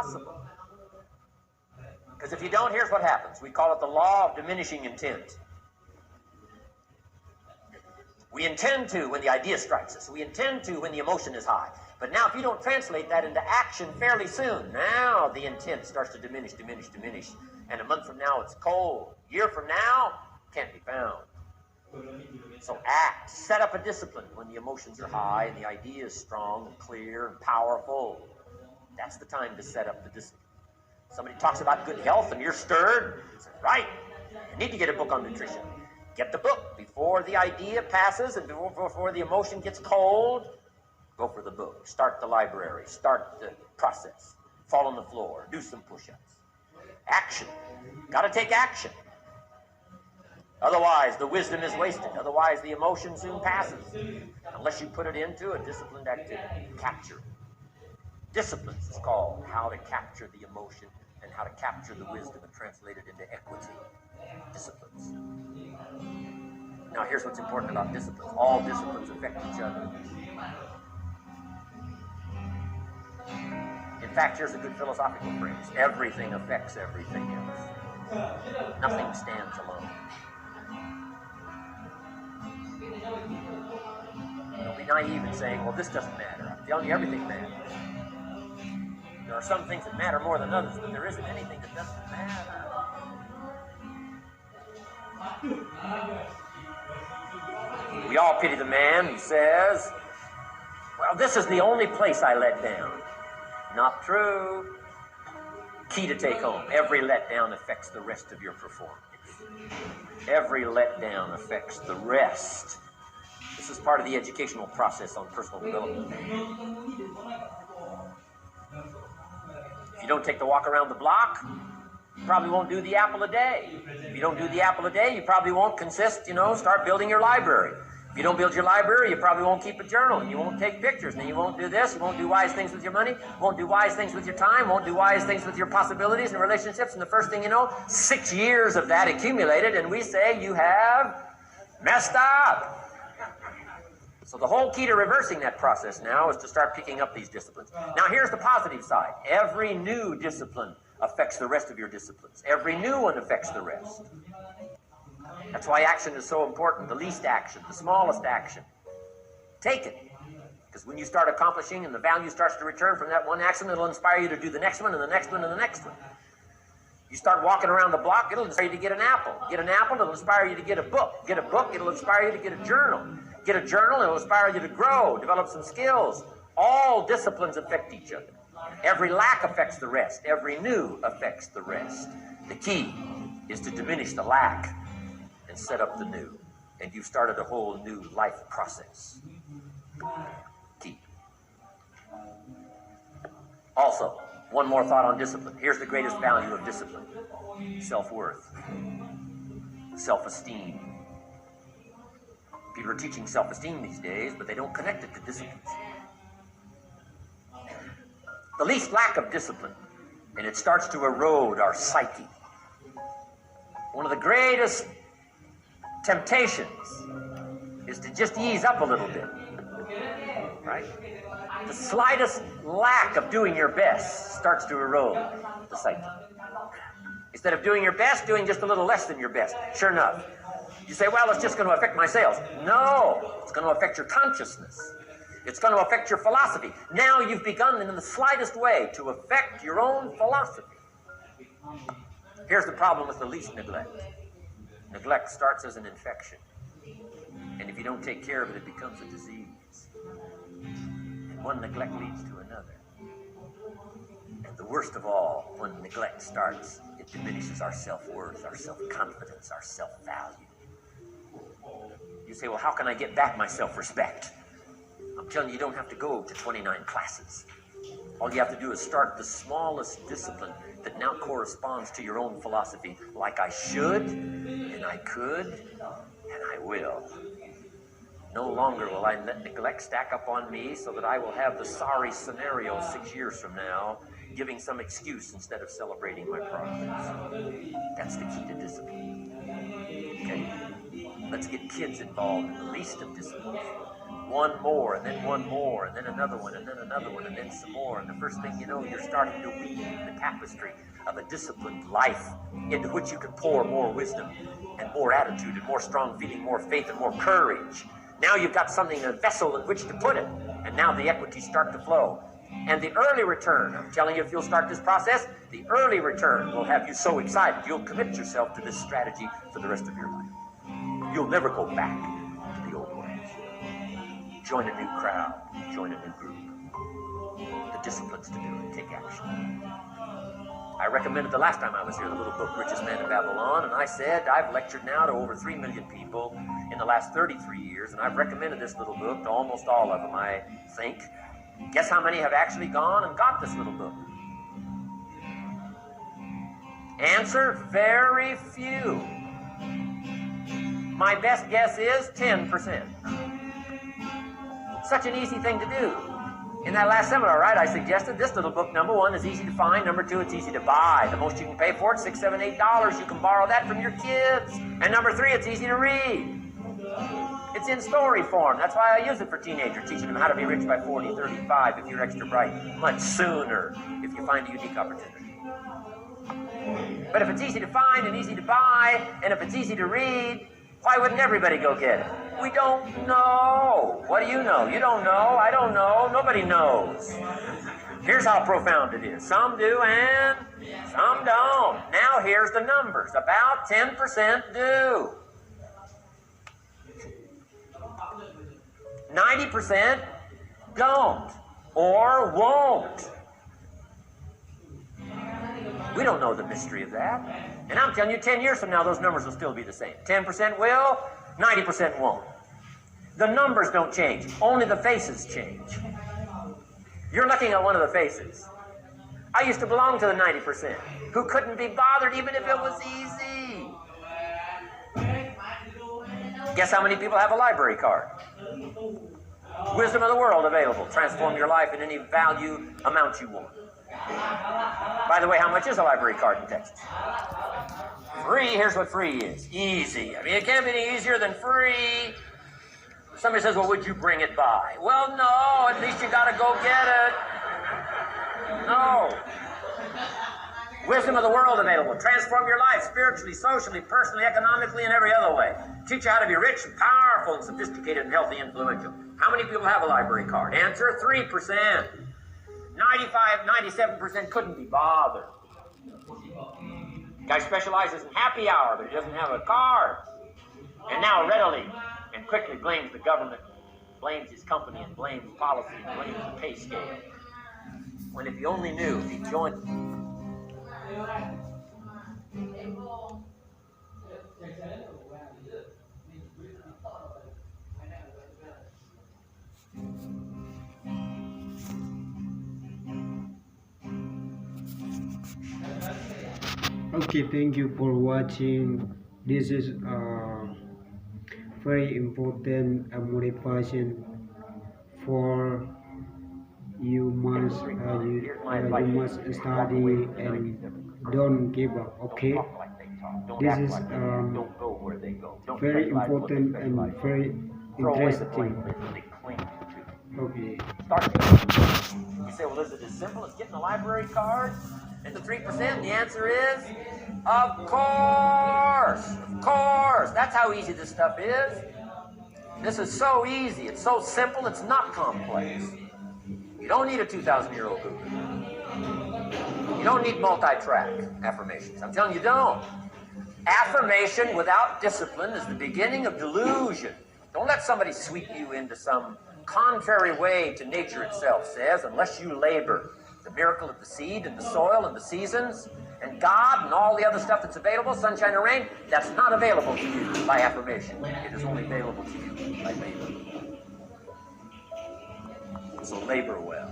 possible. Because if you don't, here's what happens. We call it the law of diminishing intent. We intend to when the idea strikes us. We intend to when the emotion is high. But now if you don't translate that into action fairly soon, now the intent starts to diminish. And a month from now, it's cold. A year from now, can't be found. So act. Set up a discipline when the emotions are high and the idea is strong and clear and powerful. That's the time to set up the discipline. Somebody talks about good health and you're stirred. Say, right, you need to get a book on nutrition. Get the book before the idea passes and before the emotion gets cold. Go for the book. Start the library. Start the process. Fall on the floor. Do some push-ups. Action. Got to take action. Otherwise, the wisdom is wasted. Otherwise, the emotion soon passes. Unless you put it into a disciplined activity. Capture. Disciplines is called how to capture the emotion and how to capture the wisdom and translate it into equity. Disciplines. Now, here's what's important about disciplines. All disciplines affect each other. In fact, here's a good philosophical phrase. Everything affects everything else. Nothing stands alone. Don't be naive in saying, well, this doesn't matter. I'm telling you, everything matters. There are some things that matter more than others, but there isn't anything that doesn't matter. We all pity the man who says, well, this is the only place I let down. Not true. Key to take home. Every letdown affects the rest of your performance. Every letdown affects the rest. This is part of the educational process on personal development. If you don't take the walk around the block, you probably won't do the apple a day. If you don't do the apple a day, you probably won't start building your library. If you don't build your library, you probably won't keep a journal, and you won't take pictures, and you won't do this, you won't do wise things with your money, won't do wise things with your time, won't do wise things with your possibilities and relationships, and the first thing you know, 6 years of that accumulated, and we say you have messed up. So the whole key to reversing that process now is to start picking up these disciplines. Now here's the positive side. Every new discipline affects the rest of your disciplines. Every new one affects the rest. That's why action is so important. The least action, the smallest action. Take it. Because when you start accomplishing and the value starts to return from that one action, it'll inspire you to do the next one and the next one and the next one. You start walking around the block, it'll inspire you to get an apple. Get an apple, it'll inspire you to get a book. Get a book, it'll inspire you to get a journal. Get a journal, it'll inspire you to grow, develop some skills. All disciplines affect each other. Every lack affects the rest. Every new affects the rest. The key is to diminish the lack and set up the new. And you've started a whole new life process. Key. Also, one more thought on discipline. Here's the greatest value of discipline. Self-worth. Self-esteem. People are teaching self-esteem these days, but they don't connect it to disciplines. The least lack of discipline, and it starts to erode our psyche. One of the greatest temptations is to just ease up a little bit, right? The slightest lack of doing your best starts to erode the psyche. Instead of doing your best, doing just a little less than your best. Sure enough. You say, well, it's just going to affect my sales. No, it's going to affect your consciousness. It's going to affect your philosophy. Now you've begun in the slightest way to affect your own philosophy. Here's the problem with the least neglect. Neglect starts as an infection. And if you don't take care of it, it becomes a disease. And one neglect leads to another. And the worst of all, when neglect starts, it diminishes our self-worth, our self-confidence, our self-value. You say, well, how can I get back my self-respect? I'm telling you, you don't have to go to 29 classes. All you have to do is start the smallest discipline that now corresponds to your own philosophy, like I should, and I could, and I will. No longer will I let neglect stack up on me so that I will have the sorry scenario 6 years from now, giving some excuse instead of celebrating my progress. That's the key to discipline. Okay? Let's get kids involved in the least of disciplines. one more, and then one more, and then another one, and then another one, and then some more. And the first thing you know, you're starting to weave the tapestry of a disciplined life into which you can pour more wisdom and more attitude and more strong feeling, more faith and more courage. Now you've got something, a vessel in which to put it, and now the equities start to flow. And the early return, I'm telling you, if you'll start this process, the early return will have you so excited, you'll commit yourself to this strategy for the rest of your life. You'll never go back to the old ways. Join a new crowd, join a new group. The disciplines to do it, take action. I recommended the last time I was here the little book, Richest Man in Babylon, and I said I've lectured now to over 3 million people in the last 33 years, and I've recommended this little book to almost all of them, I think. Guess how many have actually gone and got this little book? Answer, very few. My best guess is 10%. Such an easy thing to do. In that last seminar, right, I suggested this little book, number one, is easy to find. Number two, it's easy to buy. The most you can pay for it, $6, $7, $8. You can borrow that from your kids. And number three, it's easy to read. It's in story form. That's why I use it for teenagers, teaching them how to be rich by 40, 35, if you're extra bright, much sooner, if you find a unique opportunity. But if it's easy to find and easy to buy, and if it's easy to read, why wouldn't everybody go get it? We don't know. What do you know? You don't know. I don't know. Nobody knows. Here's how profound it is. Some do and some don't. Now here's the numbers. About 10% do. 90% don't or won't. We don't know the mystery of that. And I'm telling you, 10 years from now, those numbers will still be the same. 10% will, 90% won't. The numbers don't change. Only the faces change. You're looking at one of the faces. I used to belong to the 90%, who couldn't be bothered even if it was easy. Guess how many people have a library card? Wisdom of the world available. Transform your life in any value amount you want. By the way, how much is a library card in Texas? Free. Here's what free is. Easy. I mean, it can't be any easier than free. Somebody says, well, would you bring it by? Well, no. At least you got to go get it. No. Wisdom of the world available. Transform your life spiritually, socially, personally, economically, and every other way. Teach you how to be rich and powerful and sophisticated and healthy and influential. How many people have a library card? Answer, 3%. 95, 97% couldn't be bothered. Guy specializes in happy hour, but he doesn't have a card. And now readily and quickly blames the government, blames his company, and blames policy, and blames the pay scale. When if he only knew, if he joined... Okay, thank you for watching. This is very important motivation for you must study and don't give up. Okay, this is very important and very interesting. Okay. You say, well, is it as simple as getting a library card and the 3%? The answer is, of course. Of course. That's how easy this stuff is. This is so easy. It's so simple. It's not complex. You don't need a 2,000-year-old Buddha. You don't need multi-track affirmations. I'm telling you, don't. Affirmation without discipline is the beginning of delusion. Don't let somebody sweep you into some contrary way to nature itself says, unless you labor. The miracle of the seed and the soil and the seasons and God and all the other stuff that's available, sunshine and rain, that's not available to you by affirmation. It is only available to you by labor. So labor well.